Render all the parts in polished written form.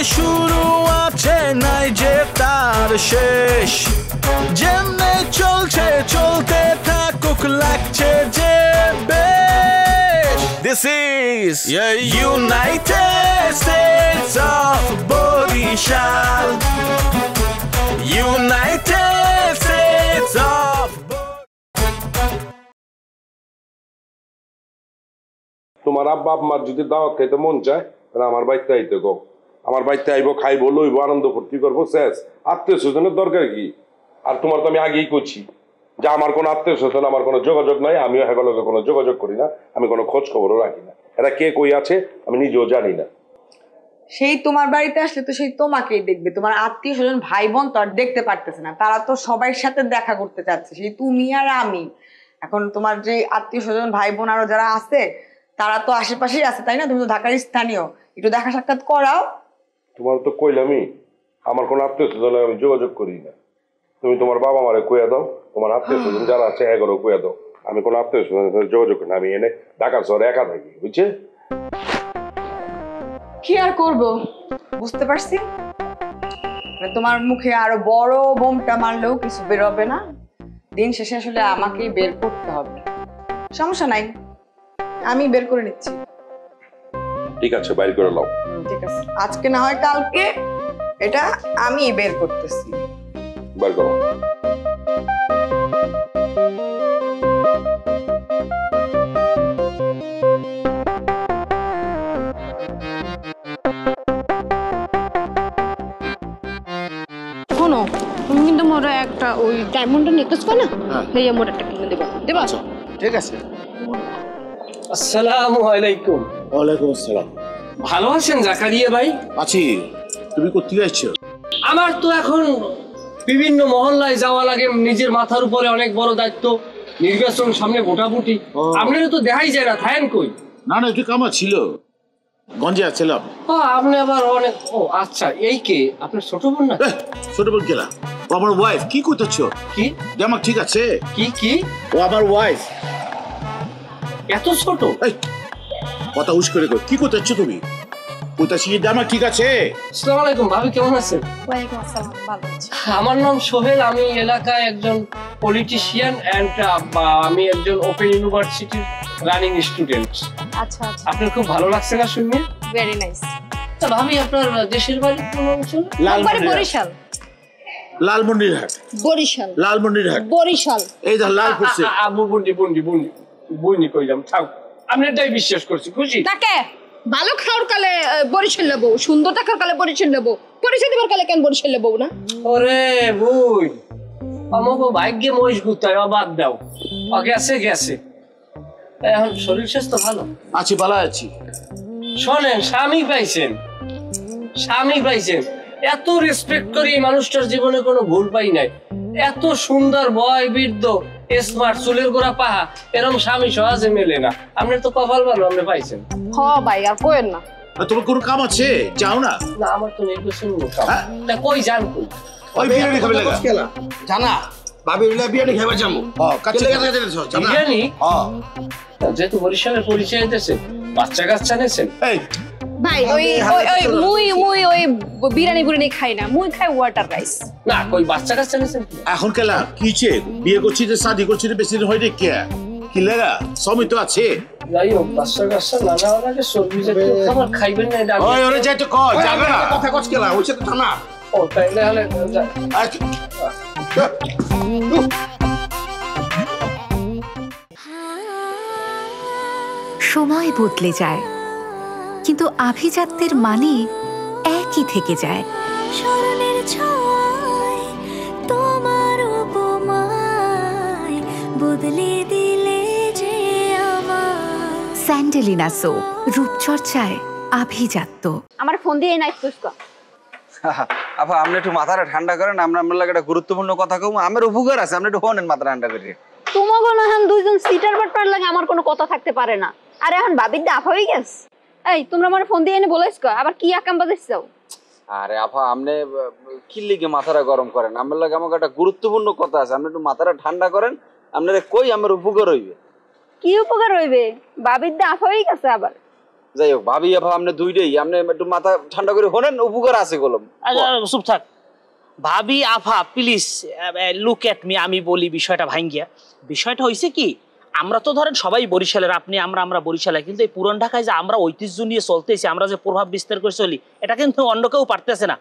শুরু আছে নাই যে তার শেষ যেমনে চলছে চলতে থাকুক লাগছে যে বেশ This is United States of Borishal United States of তোমার আব্বা আম্মার যদি দাওয়াত খাইতে মন চায় তাহলে আমার বাড়িতে আইতে গো আমার বাড়িতে আইবো খাইবো লইবো আনন্দ ফুর্তি করবো শেষ আত্মীয় স্বজনের দরকার কি আর তোমার তো আমি আগেই করছি যে আমার কোনো আত্মীয় স্বজন আমার কোনো যোগাযোগ নাই আমিও হেগলকে কোনো যোগাযোগ করি না আমি কোনো খোঁজ খবরও রাখি না এরা কে কই আছে আমি নিজেও জানি না সেই তোমার বাড়িতে আসলে তো সেই তোমাকেই দেখবে তোমার আত্মীয় স্বজন ভাই বোন তো আর দেখতে পারতেছে না তারা তো সবার সাথে দেখা করতে চাচ্ছে সেই তুমি আর আমি এখন তোমার যে আত্মীয় স্বজন ভাই বোন আরো যারা আছে তারা তো আশেপাশেই আছে তাই না তুমি তো ঢাকার স্থানীয় একটু দেখা সাক্ষাৎ করাও তোমার তো কইলামই আমার কোনো আত্মীয় স্বজন আমি যোগাযোগ করি না তুমি তোমার বাবা মারে কইয়া দাও তোমার আত্মীয় স্বজন যারা আছে এগারো কইয়া দাও আমি কোনো আত্মীয় স্বজনের সাথে যোগাযোগ করি না আমি এনে ঢাকা শহরে একা থাকি বুঝছে কি আর করব বুঝতে পারছি তোমার মুখে আরো বড় বোমটা মারলেও কিছু বের হবে না দিন শেষে আসলে আমাকেই বের করতে হবে সমস্যা নাই আমি বের করে নিচ্ছি ঠিক আছে বাইর করে নাও ঠিক আছে আজকে না হয় কালকে এটা আমি বের করতেছি বাইর করো শোনো তুমি কিন্তু মোরা একটা ওই ডায়মন্ডের নেকলেস কর না ভাইয়া মোরা একটা কিনে দেবা দেবা ঠিক আছে আসসালামু আলাইকুম ওয়ালাইকুম আসসালাম ভালো আছেন জাকারিয়া ভাই আছি তুমি কোথায় যাচ্ছ আমার তো এখন বিভিন্ন মহল্লায় যাওয়া লাগে নিজের মাথার উপরে অনেক বড় দায়িত্ব নির্বাচন সামনে ভোটাভুটি আপনারা তো দেখাই যায় না থাকেন কই না না একটু কামা ছিল গঞ্জে আছিলাম আপনি আবার অনেক ও আচ্ছা এই কে আপনার ছোট বোন না ছোট বোন কেলা ও আমার ওয়াইফ কি করতেছো কি জামাক ঠিক আছে কি কি ও আমার ওয়াইফ এত ছোট এই কথা হুশ করে কই কি করতেছো তুমি কোথায় শিখে জামাক ঠিক আছে আসসালামু আলাইকুম ভাবি কেমন আছেন ওয়ালাইকুম আসসালাম ভালো আছি আমার নাম সোহেল আমি এলাকায় একজন পলিটিশিয়ান এন্ড আমি একজন ওপেন ইউনিভার্সিটির রানিং স্টুডেন্ট আচ্ছা আচ্ছা আপনার খুব ভালো লাগছে না শুনে ভেরি নাইস তো ভাবি আপনার দেশের বাড়ি কোন অঞ্চল বরিশাল লালমন্দিরহাট বরিশাল লালমন্দিরহাট বরিশাল এই যে লাল পড়ছে আবু বুন্ডি কইলাম থাক আমি এটাই বিশ্বাস করছি খুশি তাকে ভালো খাওয়ার কালে বরিশাল নেবো সুন্দর দেখার কালে বরিশাল নেবো পরিচয় দেবার কালে কেন বরিশাল নেবো না ওরে বুই আমাকে ভাগ্যে মহিষ গুতায় বাদ দাও গেছে গেছে এখন শরীর স্বাস্থ্য ভালো আছি ভালো আছি শোনেন স্বামী পাইছেন এত রেসপেক্ট করি এই মানুষটার জীবনে কোনো ভুল পাই নাই এত সুন্দর বয় বৃদ্ধ স্মার্ট চুলের গোড়া পাহা এরকম স্বামী সহজে মেলে না আপনার তো কপাল ভালো আপনি পাইছেন ভাই আর কোয়েন না তোমার কোনো কাম আছে যাও না না আমার তো নির্বাচন তা কই যান কই ওই বিরিয়ানি খাবে লাগা জানা ভাবির বিরিয়ানি খাইবার যাবো কাছে বিরিয়ানি যেহেতু বরিশালের পরিচয় দিতেছে বাচ্চা কাচ্চা নেছেন এই ভাই ওই ওই বিরিয়ানি খাই না মুই খাই ওয়াটার রাইস না কই বাচ্চা কাচ্চা নেছেন এখন কেলা কিছে বিয়ে করছি যে শাদি করছি বেশি দিন হয় রে কে কি লাগা সময় তো আছে যাই হোক বাচ্চা কাচ্চা না নেওয়ার আগে সবজি জাতীয় খাবার খাইবেন না এটা ওই ওরে যাই তো কয় যাবে না কথা কচ কেলা ওইছে তো জানা ও তাইলে হলে সময় বদলে যায় কিন্তু আভিজাত্যের মানে একই থেকে যায় স্মরণের ছোঁয়ায় তোমার উপমায় বদলে দিলে যে আমার স্যান্ডেলিনা সো রূপচর্চায় আভিজাত্য আমার ফোন দিয়ে নাই তুস্কা আপা আপনি একটু মাথাটা ঠান্ডা করেন আমরা লাগে একটা গুরুত্বপূর্ণ কথা কম আমার উপকার আছে আপনি একটু হনেন মাথা ঠান্ডা করে তোমাকে না এখন দুইজন সিটার বাটপার লাগে আমার কোনো কথা থাকতে পারে না আর এখন বাবির দাফ হয়ে গেছে এই তোমরা আমার ফোন দিয়ে এনে বলেছো আবার কি আকাম বাজাইছো আরে আপা আপনি কি লিগে মাথাটা গরম করেন আমার লাগে আমাকে একটা গুরুত্বপূর্ণ কথা আছে আপনি একটু মাথাটা ঠান্ডা করেন আপনারা কই আমার উপকার হইবে কি উপকার হইবে বাবির দাফ হয়ে গেছে আবার যাই হোক ভাবি আপা আপনি দুইটাই আপনি একটু মাথা ঠান্ডা করে হলেন উপকার আছে কলম। চুপ থাক ভাবি আফা প্লিজ লুক এট মি, আমি বলি বিষয়টা ভাঙ্গিয়া। বিষয়টা হয়েছে কি, আমরা তো ধরেন সবাই বরিশালের, আপনি আমরা বরিশালের, কিন্তু এই পুরান ঢাকায় যে আমরা ঐতিহ্য নিয়ে চলতেছি, আমরা যে প্রভাব বিস্তার করে চলি, এটা কিন্তু অন্য কেউ পারতেছে না।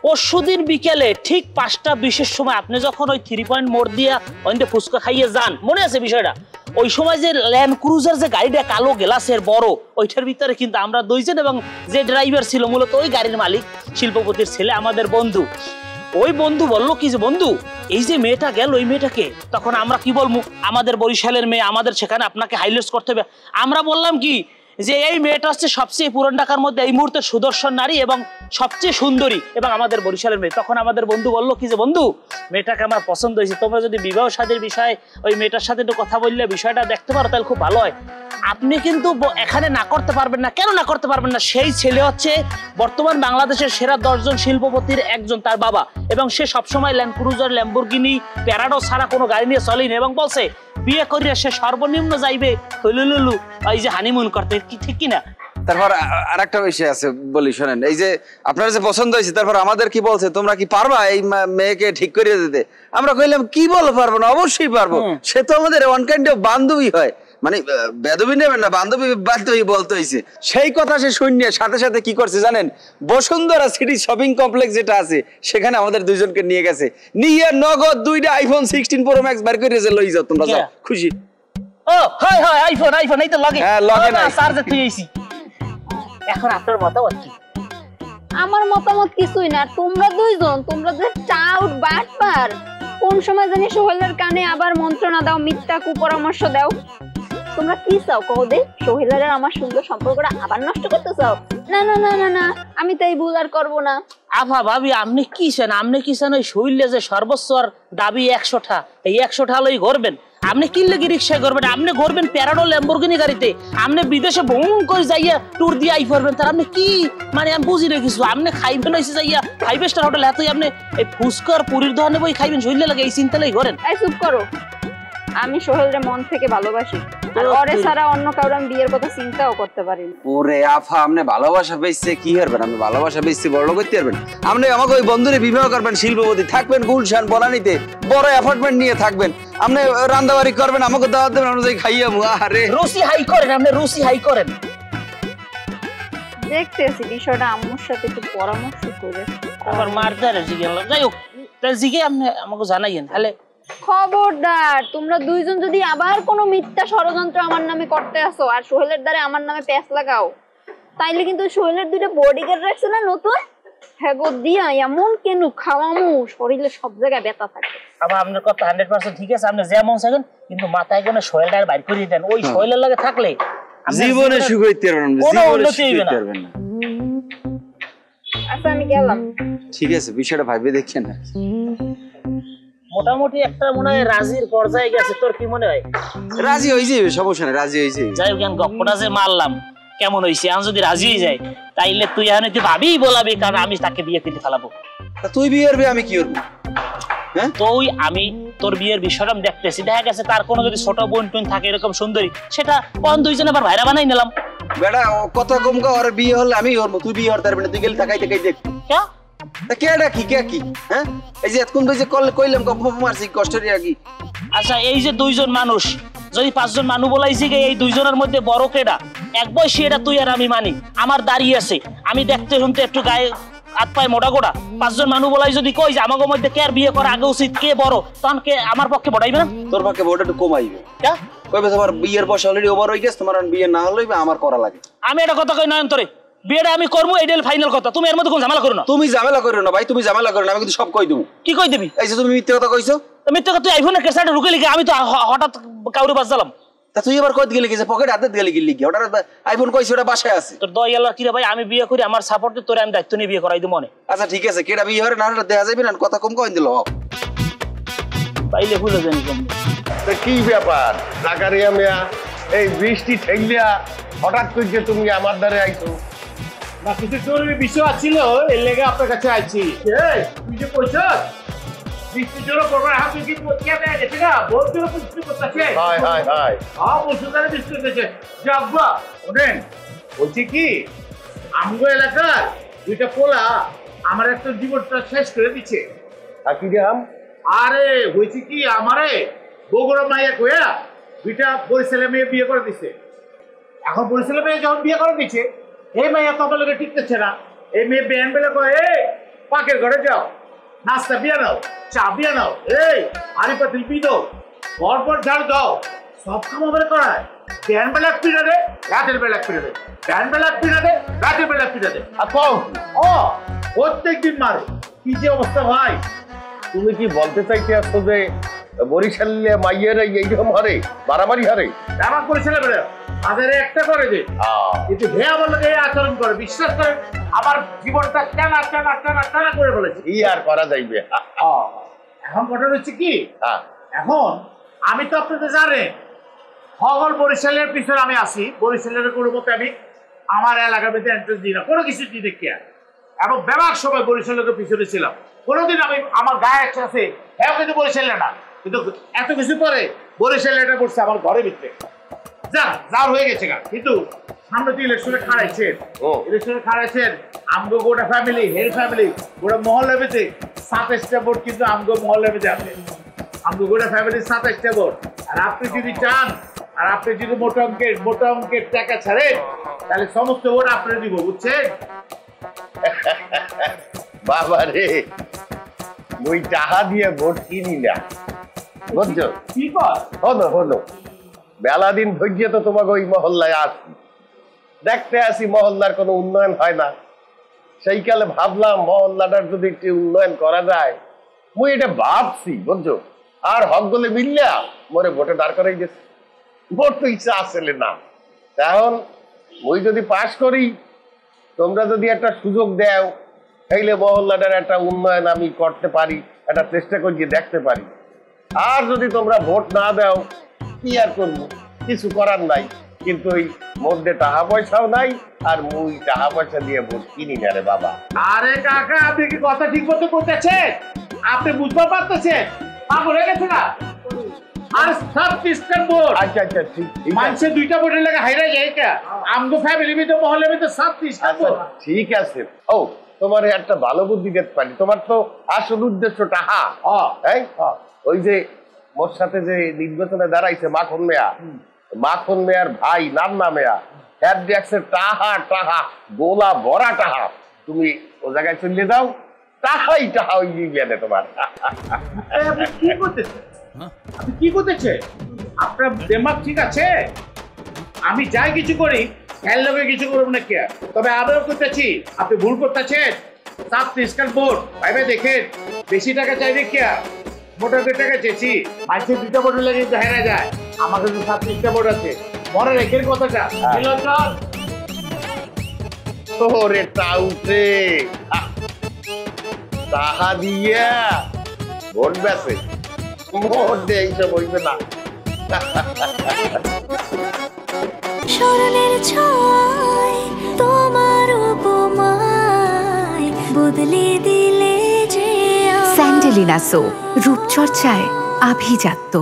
পরশুদিন বিকেলে ঠিক 5:20 সময় আপনি যখন ওই 3 পয়েন্ট মোড় দিয়া ওইদিকে ফুচকা খাইয়ে যান, মনে আছে বিষয়টা? ওই সময় যে ল্যান্ড ক্রুজার যে গাড়িটা কালো গ্লাসের বড়, ওইটার ভিতরে কিন্তু আমরা 2 জন এবং যে ড্রাইভার ছিল মূলত ওই গাড়ির মালিক শিল্পপতির ছেলে, আমাদের বন্ধু। ওই বন্ধু বললো কি যে বন্ধু এই যে মেয়েটা গেল, ওই মেয়েটাকে, তখন আমরা কি বলবো, আমাদের বরিশালের মেয়ে, আমাদের সেখানে আপনাকে হাইলাইট করতে হবে। আমরা বললাম কি যে এই মেয়েটা হচ্ছে সবচেয়ে পুরান ঢাকার মধ্যে এই মুহূর্তে সুদর্শন নারী এবং সবচেয়ে সুন্দরী এবং আমাদের বরিশালের মেয়ে। তখন আমাদের বন্ধু বললো কি যে বন্ধু মেয়েটাকে আমার পছন্দ হয়েছে, তোমরা যদি বিবাহ শাদীর বিষয়ে ওই মেয়েটার সাথে একটু কথা বললে বিষয়টা দেখতে পারো তাহলে খুব ভালো হয়। আপনি কিন্তু এখানে না করতে পারবেন না। কেন না করতে পারবেন না? সেই ছেলে হচ্ছে বর্তমান বাংলাদেশের সেরা 10 জন শিল্পপতির একজন, তার বাবা, এবং সে সবসময় ল্যান্ড ক্রুজার, ল্যাম্বরগিনি, প্যারাডো ছাড়া কোনো গাড়ি নিয়ে চলেনি এবং বলছে বিয়ে করিয়া সে সর্বনিম্ন যাইবে হইলুলুলু এই যে হানিমুন করতে, কি ঠিক কিনা? তারপর আরেকটা বিষয় আছে বলি শোনেন, এই যে আপনার যে পছন্দ হয়েছে, তারপর আমাদের কি বলছে তোমরা কি পারবা এই মেয়েকে ঠিক করে দিতে? আমরা কইলাম কি বলো পারবো না, অবশ্যই পারবো, সে তো আমাদের ওয়ান কাইন্ড অফ বান্ধবী হয়, মানে বেদবী নেবেন না, বান্ধবী বান্ধবী বলতে হয়েছে। সেই কথা সে শুনিয়ে সাথে সাথে কি করছে জানেন, বসুন্ধরা সিটি শপিং কমপ্লেক্স যেটা আছে সেখানে আমাদের 2 জনকে নিয়ে গেছে, নিয়ে নগদ 2টা আইফোন 16 প্রো ম্যাক্স বের করে যে লই যাও তোমরা, যাও খুশি। ও হাই হাই আইফোন এই তো লাগে, হ্যাঁ লগে না চার্জার তুই আইছি। এখন আপনার মতামত কি? আমার মতামত কিছুই না। তোমরা 2 জন, তোমরা যে চাউট বাটপার, কোন সময় জানি সোহেলের কানে আবার মন্ত্রণা দাও, মিথ্যা কুপরামর্শ দাও। তোমরা কি চাও কও দে? সোহেলের আর আমার সুন্দর সম্পর্কটা আবার নষ্ট করতে চাও? না না না না না, আমি তো এই ভুল আর করবো না। আফা ভাবি আপনি কি চান? আপনি কি চান ওই শৈলে যে সর্বোচ্চ আর দাবি 100টা, এই 100টা লই ঘুরবেন? আপনি কি লাগি রিক্সায় ঘুরবেন? আপনি ঘুরবেন প্যারাডো ল্যাম্বরগিনি গাড়িতে, আপনি বিদেশে ভ্রমণ করে যাইয়া ট্যুর দিয়ে আই করবেন, তার আপনি কি মানে আমি বুঝি না কিছু। আপনি খাইবেন হয়েছে যাইয়া 5 স্টার হোটেল, এতই আপনি এই ফুচকার পুরীর দোকানে বই খাইবেন, শৈলে লাগে এই চিন্তা লই ঘরেন? এই চুপ করো, আমি সোহেলরে মন থেকে ভালোবাসি, আর ওরে ছাড়া অন্য কাউরে আমি বিয়ের কথা চিন্তাও করতে পারি না। ওরে আফা আপনি ভালোবাসা পেয়েছে কি করবেন? আপনি ভালোবাসা পেয়েছে বড় করতে পারবেন? আপনি আমাকে ওই বন্ধুরে বিবাহ করবেন, শিল্পপতি থাকবেন গুলশান বনানীতে, বড় অ্যাপার্টমেন্ট নিয়ে থাকবেন, আপনি রান্দাবাড়ি করবেন, আমাকে দাওয়াত দেবেন, আমরা যাই খাইয়া। আরে রুচি হাই করেন, আপনি রুচি হাই করেন। দেখতেছি বিষয়টা আম্মুর সাথে একটু পরামর্শ করে আবার মারদারে জিগে যাই হোক, তাহলে জিগে আপনি আমাকে জানাইয়েন। তাহলে খবরদার, তোমরা 2 জন যদি আবার কোনো মিথ্যা ষড়যন্ত্র আমার নামে করতে আসো আর সোহেলের দ্বারা আমার নামে প্যাচ লাগাও, তাইলে কিন্তু সোহেলের 2টা বডিগার্ড রাখছে না নতুন, হ্যাঁ গো দিয়া এমন কেন খাওয়ামু শরীরে সব জায়গায় ব্যথা থাকে। আবার আপনার কথা 100% ঠিক আছে, আপনি যেমন চাইবেন, কিন্তু মাথায় কোনো সোহেলটার বাইর করে দেন। ওই সোহেলের লাগে থাকলে জীবনে সুখ হইতে পারবেন না, জীবনে সুখ হইতে পারবেন না। আচ্ছা আমি গেলাম। ঠিক আছে, বিষয়টা ভাবে দেখেন না। মোটামুটি একটা মনে হয় রাজির পর্যায়ে গেছে, তোর কি মনে হয়? রাজি হয়ে যাবে, সমস্যা নেই, রাজি হয়ে যাবে। যাই হোক, গপ্পটা যে মারলাম কেমন হয়েছে, এখন যদি রাজি হয়ে যায় তাইলে তুই এখন তুই ভাবিই বলাবি, কারণ আমি তাকে বিয়ে করতে ফেলাবো। তুই বিয়ে করবি, আমি কি করবো? হ্যাঁ তুই আমি তোর বিয়ের বিষয়টা আমি দেখতেছি, দেখা গেছে তার কোনো যদি ছোট বোন টোন থাকে এরকম সুন্দরী, সেটা কোন 2 জনে আবার ভাইরা বানাই নিলাম। বেটা কথা কম কা, ওর বিয়ে হলে আমি করবো, তুই বিয়ে করতে পারবি না, তুই গেলে তাকাই তাকাই দেখ কেডা কি কে কি। হ্যাঁ এই যে এতক্ষণ তুই যে কইলাম গপ মারছি কষ্টের কি। আচ্ছা এই যে 2 জন মানুষ, যদি 5 জন মানুষ বলাইছি এই 2 জনের মধ্যে বড় কেডা? এক বয়সী, এটা তুই আর আমি মানি, আমার দাঁড়িয়ে আছে, আমি দেখতে শুনতে একটু গায়ে হাত পায়ে মোটা গোটা। 5 জন মানুষ বলাই যদি কই যে আমাদের মধ্যে কে আর বিয়ে করা আগে উচিত, কে বড়, তখন কে আমার পক্ষে বড়াইবে না? তোর পক্ষে বড়টা একটু কমাইবে। কইবে তোমার বিয়ের বয়স অলরেডি ওভার হয়ে গেছে, তোমার বিয়ে না হলেই আমার করা লাগে। আমি এটা কথা কই নয়ন, তোরে বিয়েটা আমি করবো, এটাই ফাইনাল কথা। তুমি এর মধ্যে কোন ঝামেলা করো না। তুমি ঝামেলা করো না ভাই, তুমি ঝামেলা করো না, আমি কিন্তু সব কই দেবো। কি কই দিবি? এই যে তুমি মিথ্যে কথা কইছো। মিথ্যে কথা? তুই আইফোনের কেসাটা ঢুকে লিখে, আমি তো হঠাৎ কাউরে বাজালাম। তা তুই এবার কই গেলি গেছে পকেট হাতে গেলি গেলি কি? ওটা আইফোন কইছ, ওটা বাসায় আছে। তোর দই আল্লাহ কি রে ভাই, আমি বিয়ে করি, আমার সাপোর্টে তোরে আমি দায়িত্ব নিয়ে বিয়ে করাই দিব মনে। আচ্ছা ঠিক আছে, কেডা বিয়ে হরে না হরে দেখা যাবে না, কথা কম কইন দিল পাইলে ভুলে জানি কম। তা কি ব্যাপার জাকারিয়া মিয়া, এই বৃষ্টি ঠেকলিয়া হঠাৎ করে যে তুমি আমার দ্বারে আইছো? না কিছু জরুরি বিষয় আছিল, এর লেগে আপনার কাছে আইছি। তুই যে কইছ বৃষ্টির জন্য করবার হাতে কি পচিয়া পেয়ে গেছে না, বহুত জোরে বৃষ্টি করতেছে। হাই হাই হাই, বসুধারে বৃষ্টি হতেছে। যাব্বা ওনেন বলছি কি আমগো এলাকার দুইটা পোলা আমার একটা জীবনটা শেষ করে দিচ্ছে। আর কি রাম? আরে হয়েছে কি আমারে বগুড়া মাইয়া কইয়া দুইটা বরিশালে মেয়ে বিয়ে করে দিছে। এখন বরিশালে মেয়ে যখন বিয়ে করে দিচ্ছে এই মাইয়া তো আমার লোকে টিকতেছে না। এই মেয়ে ব্যান বেলে কয় এই পাকের ঘরে যাও, নাস্তা বিয়ে নাও, চা বিয়ে নাও, এই আরি পাতিল পি দাও, পর ঝাড় দাও, সব কাম আমাদের করায়। ব্যান বেলা পিড়া দে, রাতের বেলা পিড়া দে, ব্যান বেলা পিড়া দে, রাতের বেলা পিড়া দে। আর কও ও প্রত্যেকদিন মারে। কি যে অবস্থা ভাই! তুমি কি বলতে চাইতে আসছো যে বরিশালে মাইয়েরা এইরকম হারে মারামারি হারে? আমার বরিশালে বেড়ে বাজারে একটা করে দে, কিন্তু হে আমার লোক এই আচরণ করে, বিশ্বাস করে আমার জীবনটা টানা টানা টানা টানা করে বলেছে। কি আর করা যাইবে? এখন ঘটনা হচ্ছে কি, এখন আমি তো আপনাদের জানেন সকল বরিশালের পিছনে আমি আসি। বরিশালের কোনো মতে আমি আমার এলাকার মধ্যে এন্ট্রেন্স দিই না, কোনো কিছু দিই দেখি। এবং ব্যাপক সময় বরিশালের পিছনে ছিলাম। কোনোদিন আমি আমার গায়ে একটা আছে হ্যাঁ কিন্তু বরিশালে না, কিন্তু এত কিছু পরে বরিশালে এটা পড়ছে আমার ঘরের ভিতরে। যার হয়ে গেছে গা, কিন্তু সামনে তো ইলেকশনে খাড়াইছেন আমগো গোটা ফ্যামিলি, হের ফ্যামিলি, গোটা মহল্লা পেতে 27টা ভোট কিন্তু আমগো মহল্লা পেতে আছে। আমগো গোটা ফ্যামিলির 27টা ভোট। আর আপনি যদি চান, আর আপনি যদি মোটা অঙ্কের টাকা ছাড়েন, তাহলে সমস্ত ভোট আপনি দিব, বুঝছেন? বাবা রে, ওই টাকা দিয়ে ভোট কিনি না, বুঝছো? কি কর হলো বেলা দিন ধৈর্য তো তোমাকে ওই মহল্লায় আসি, দেখতে আসি মহল্লার কোনো উন্নয়ন হয় না। সেই কালে ভাবলাম মহল্লাটার যদি একটু উন্নয়ন করা যায়, মুই এটা ভাবছি, বুঝছো? আর হক গলে মিললা মোরে ভোটে দাঁড় করাই গেছে। ভোট তো ইচ্ছা আসলে না। এখন মুই যদি পাশ করি, তোমরা যদি একটা সুযোগ দাও, তাইলে মহল্লাটার একটা উন্নয়ন আমি করতে পারি, একটা চেষ্টা করি দেখতে পারি। আর যদি তোমরা ভোট না দাও, কি আর করবো, কিছু করার নাই। কিন্তু ওই মধ্যে টাকা পয়সাও নাই, আর মুই টাকা পয়সা দিয়ে ভোট কিনি না রে বাবা। আরে কাকা, আপনি কি কথা ঠিক মতো করতেছেন? আপনি বুঝতে পারতেছেন পাগল হয়ে গেছে না? আর সব সিস্টেম ভোট। আচ্ছা ঠিক মানুষের দুইটা ভোটের লাগে হাইরা যায় কা? আমগো ফ্যামিলি ভিতরে মহল্লা ভিতরে সব সিস্টেম ভোট। ঠিক আছে। ও তোমার একটা ভালো বুদ্ধি দিতে পারি। তোমার তো আসল উদ্দেশ্য টাকা। ওই যে মোর সাথে যে নির্বাচনে দাঁড়াইছে মাখন মেয়ার ভাই নান্না মেয়া, টাহা গোলা ভরা টাহা, তুমি ও জায়গায় চলে যাও, টাহাই টাহা ওই দিবে তোমার। আপনি কি করতেছেন? আপনি কি করতেছেন? আপনার দিমাগ ঠিক আছে? আমি যাই কিছু করি এর লগে কিছু করব না কে? তবে আবারও করতেছি, আপনি ভুল করতেছেন। 37 ভোট ভাইবে দেখেন, বেশি টাকা চাইবে কে? মোটা টাকা চেয়েছি, মানুষের দুইটা ভোটের লাগে হেরা যায়। আমার কাছে 37টা ভোট আছে, মনে রেখের কথাটা। ওরে টাউটে টাহা দিয়া ভোট বেছে, ভোট দিয়ে এইসব হইবে না। স্মরণের ছয় তোমার উপমায় বদলে দিলে যে স্যান্ডেলিনা সো, রূপচর্চায় আভিজাত্য।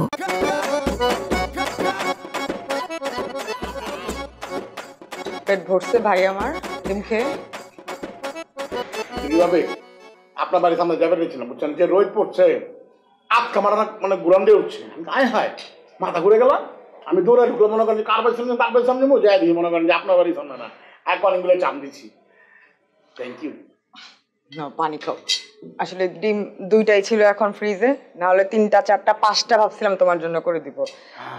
পেট ভরছে ভাই আমার ডিম খেয়ে। কিভাবে আপনার বাড়ির সামনে যাবে নিয়েছিলাম, বুঝছেন? যে রোদ পড়ছে, আটকা মারা মানে গুড়ান দিয়ে উঠছে, আয় হায় মাথা ঘুরে গেলাম। আমি দৌড়ে ঢুকলো, মনে করেন যে কার বাড়ির সামনে, তার বাড়ির সামনে যাই দিই, মনে করেন যে আপনার বাড়ির সামনে না, এক অনেকগুলো চাপ দিচ্ছি। Thank you. পানি খাও। আসলে ডিম দুইটাই ছিল এখন ফ্রিজে, না হলে 3টা 4টা 5টা ভাবছিলাম তোমার জন্য করে দিব।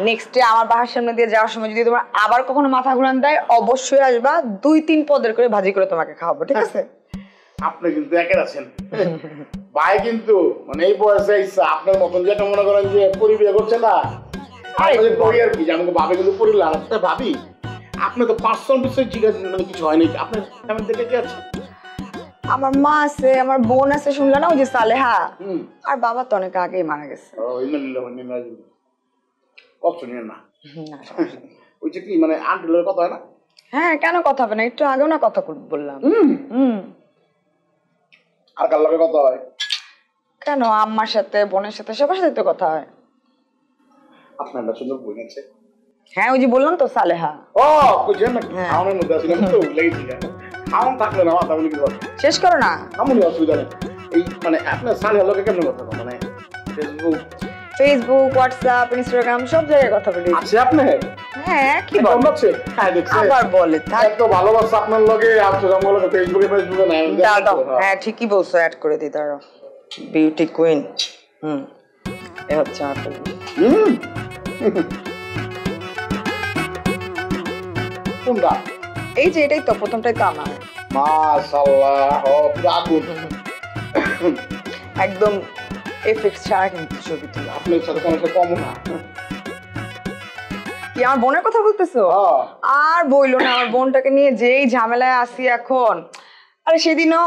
নেক্সট ডে আমার বাসার সামনে দিয়ে যাওয়ার সময় যদি তোমার আবার কখনো মাথা ঘুরান দেয়, অবশ্যই আসবা, 2-3 পদের করে ভাজি করে তোমাকে খাওয়াবো, ঠিক আছে? আপনি কিন্তু একের আছেন ভাই, কিন্তু মানে এই বয়সে আপনার মতন যেটা মনে করেন যে পরিবিয়ে করছে না, আর কি আমাকে ভাবে কিন্তু পরিলাম ভাবি। আপনি তো পার্সোনাল বিষয়ে জিজ্ঞাসা মানে কিছু হয়নি, আপনার ফ্যামিলি থেকে কে আছে? আমার মা আছে, আমার বোন আছে, শুনলে না ওই যে সালেহা, আর বাবা তো অনেক আগেই মারা গেছে। কষ্ট নিয়ে না ওই যে কি মানে আন্টিলের কথা হয় না? হ্যাঁ, কেন কথা হবে না, একটু আগেও না কথা বললাম। আর কার লগে কথা হয়? কেন, আম্মার সাথে, বোনের সাথে, সবার সাথে তো কথা হয়। আপনার একটা সুন্দর বোন আছে? হ্যাঁ ওই যে বললাম তো সালেহা। ও বুঝছেন না খাওয়ানোর মধ্যে আসলে তো লেগেছি খাওয়ান থাকলে না মাথা বলি কি শেষ করো না এমনই অসুবিধা নেই এই মানে আপনার সালেহার লোকে কেমন কথা মানে ফেসবুক হোয়াটসঅ্যাপ ইনস্টাগ্রাম সব জায়গায় কথা বলি আছে আপনার হ্যাঁ কি বল আছে হ্যাঁ দেখছি আবার বলে থাক তো ভালোবাসা আপনার লগে আপনি জঙ্গল ফেসবুকে নাই দাও হ্যাঁ ঠিকই বলছো অ্যাড করে দিই দাঁড়াও বিউটি কুইন এ হচ্ছে আমার কোনটা এই যে এটাই তো প্রথমটাই তো আমার মাশাআল্লাহ ও আগুন একদম এফেক্ট ছাড়া কিন্তু ছবি তুলে আপনার সাথে কোনো কম না কি আমার বোনের কথা বলতেছো আর বইলো না আমার বোনটাকে নিয়ে যেই ঝামেলায় আসি এখন আরে সেদিনও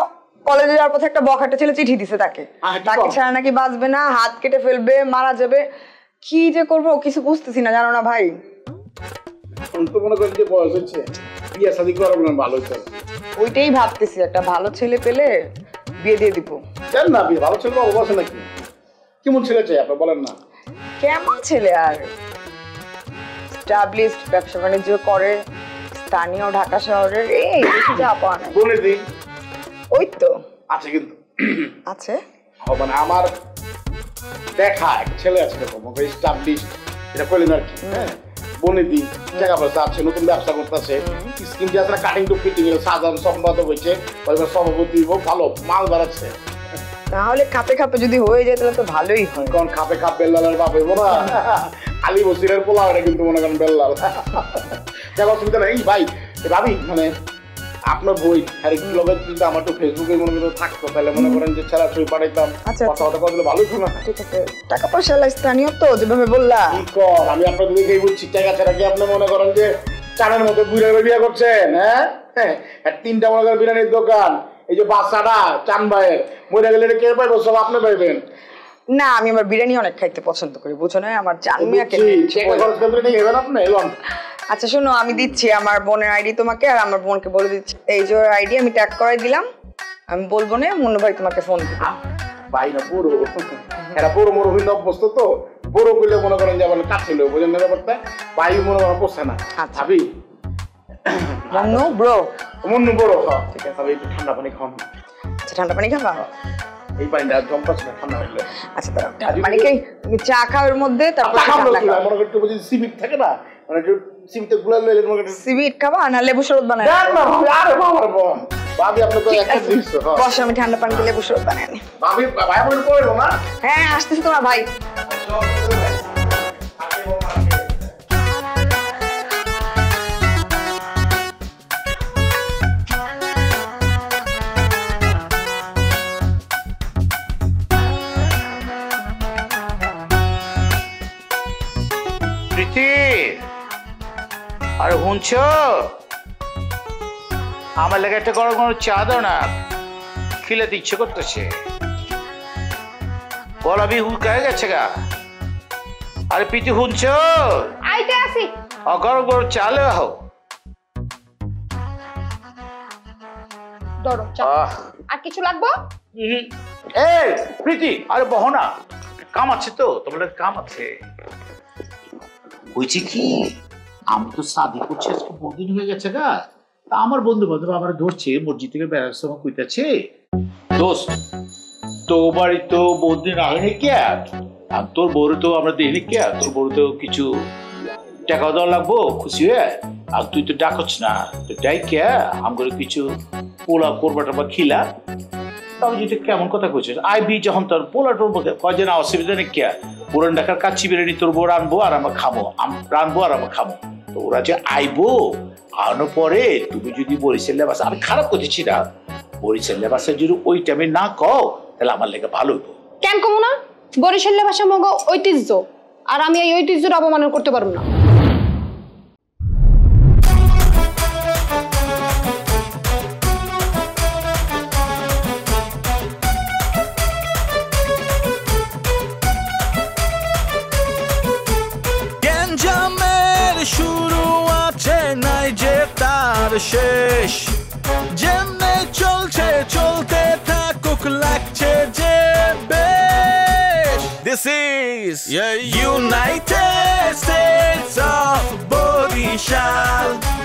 কলেজে যাওয়ার পথে একটা বখাটে ছেলে চিঠি দিছে তাকে ছাড়া নাকি বাঁচবে না হাত কেটে ফেলবে মারা যাবে কি যে করবো কিছু বুঝতেছি না জানো না ভাই তো মনে করেন যে বয়স হচ্ছে বিয়ে শাদী করবো না ভালো হচ্ছে ওইটাই ভাবতেছি একটা ভালো ছেলে পেলে বিয়ে দিয়ে দিব জান না বিয়ে ভালো ছেলে বাবু বসে নাকি কেমন ছেলে চাই আপনি বলেন না কেমন ছেলে আর এস্টাবলিশড ব্যবসা বাণিজ্য করে স্থানীয় ঢাকা শহরের এই বেশি যা পাওয়া নাই বলে দিই ওই তো আছে কিন্তু আছে মানে আমার দেখা এক ছেলে আছে এরকম এস্টাবলিশড এটা করলেন আর কি হ্যাঁ বনে দিই টাকা পয়সা আছে নতুন ব্যবসা করতেছে স্কিম দিয়ে আসলে কাটিং টু ফিটিং সাধারণ সম্পাদক হয়েছে সভাপতি ভালো মাল বাড়াচ্ছে তাহলে খাপে খাপে যদি হয়ে যায় তাহলে তো ভালোই হয় কোন খাপে খাপ বেল্লালের বাপ হইব না আলী বসিরের পোলা ওটা কিন্তু মনে করেন বেল্লাল যাক অসুবিধা নেই ভাই ভাবি মানে আপনার বই যদি আমার তো ফেসবুকে মনে করেন থাকতো তাহলে মনে করেন যে ছাড়া ছবি পাঠাইতাম কথা কথা কথা ভালোই শোনা ঠিক আছে টাকা পয়সা স্থানীয় তো যেভাবে বললা কি কর আমি আপনার দিকে বলছি টাকা ছাড়া কি আপনি মনে করেন যে চানের মতো বুড়ে বিয়ে করছেন হ্যাঁ তিনটা মনে করেন বিরিয়ানির দোকান এই যে বাচ্চাটা চান ভাইয়ের মরে গেলে কে পাইবো সব আপনি পাইবেন না আমি আমার বিরিয়ানি অনেক খাইতে পছন্দ করি বুঝছো না আমার চান মিয়াকে আচ্ছা শোনো আমি দিচ্ছি আমার বোনের আইডি তোমাকে আর আমার বোনকে বলে দিচ্ছি এই যে আইডি আমি ট্যাগ করাই দিলাম আমি বলবো না মুন্নু ভাই তোমাকে ফোন দিবে ভাই না পুরো এরা পুরো মোর অভিনয় অভ্যস্ত তো বড় করলে মনে করেন যে আমার কাছে লো বুঝেন না ব্যাপারটা ভাই মনে করেন পোষে না ভাবি মুন্নু ব্রো মুন্নু ব্রো ঠিক আছে ভাবি একটু ঠান্ডা পানি খাও আচ্ছা ঠান্ডা পানি খাবা এই পানিটা জম্পাস না ঠান্ডা হইলে আচ্ছা দাঁড়াও মানে কি তুমি চা খাওয়ার মধ্যে তারপর ঠান্ডা খাও মনে করতে বুঝি সিবিট থাকে না মানে একটু সিবিটে গুলা লইলে মনে করতে সিবিট খাবা না লেবু শরবত বানাই না না আরে বাবা বোন ভাবি আপনি তো একটা দিছ হ্যাঁ বস আমি ঠান্ডা পানি দিয়ে লেবু শরবত বানাই আনি ভাবি ভাই বলে কইরো না হ্যাঁ আসতেছি তোমার ভাই আরে শুনছ আমার লেগে একটা গরম গরম চা দাও না খিলাতে ইচ্ছে করতেছে বলাবি হুকায় গেছে গা আরে প্রীতি শুনছ আইতে আসি গরম গরম চা লে হও ধরো চা আর কিছু লাগবো এই প্রীতি আরে বহো না কাম আছে তো তোমার কাম আছে হয়েছে কি আমি তো শাদি করছি আজকে বহুদিন হয়ে গেছে গা তা আমার বন্ধু বান্ধব আমার ধরছে মসজিদ থেকে বেড়ার সময় কইতেছে দোস্ত তো বাড়ি তো বহুদিন আগে কে আর তোর বউরে তো আমরা দেখিনি কে তোর বউরে তো কিছু টাকা দেওয়া লাগবো খুশি হয়ে আর তুই তো ডাকছ না তো ডাই কে আমার কিছু পোলা করবা টবা খিলা তবে যেটা কেমন কথা কইছিস আইবি যখন তোর পোলা টোর কয় যেন অসুবিধা নেই কে পুরান ঢাকার কাচ্চি বিরিয়ানি তোর বউ রানবো আর আমরা খাবো রানবো আর আমরা খাবো তো ওরা যে আইবো আনার পরে তুমি যদি বরিশালের বাসা আমি খারাপ করতেছি না বরিশালের বাসা যদি ওই টাইমে না কও তাহলে আমার লেগে ভালো হইব কেন কমু না বরিশালের ভাষা মগ ঐতিহ্য আর আমি এই ঐতিহ্যের অপমান করতে পারবো না শুরু আছে নাই যে তার শেষ যেমনে চলছে চলতে থাকুক লাগছে যে বেশ This is United States of Borishal.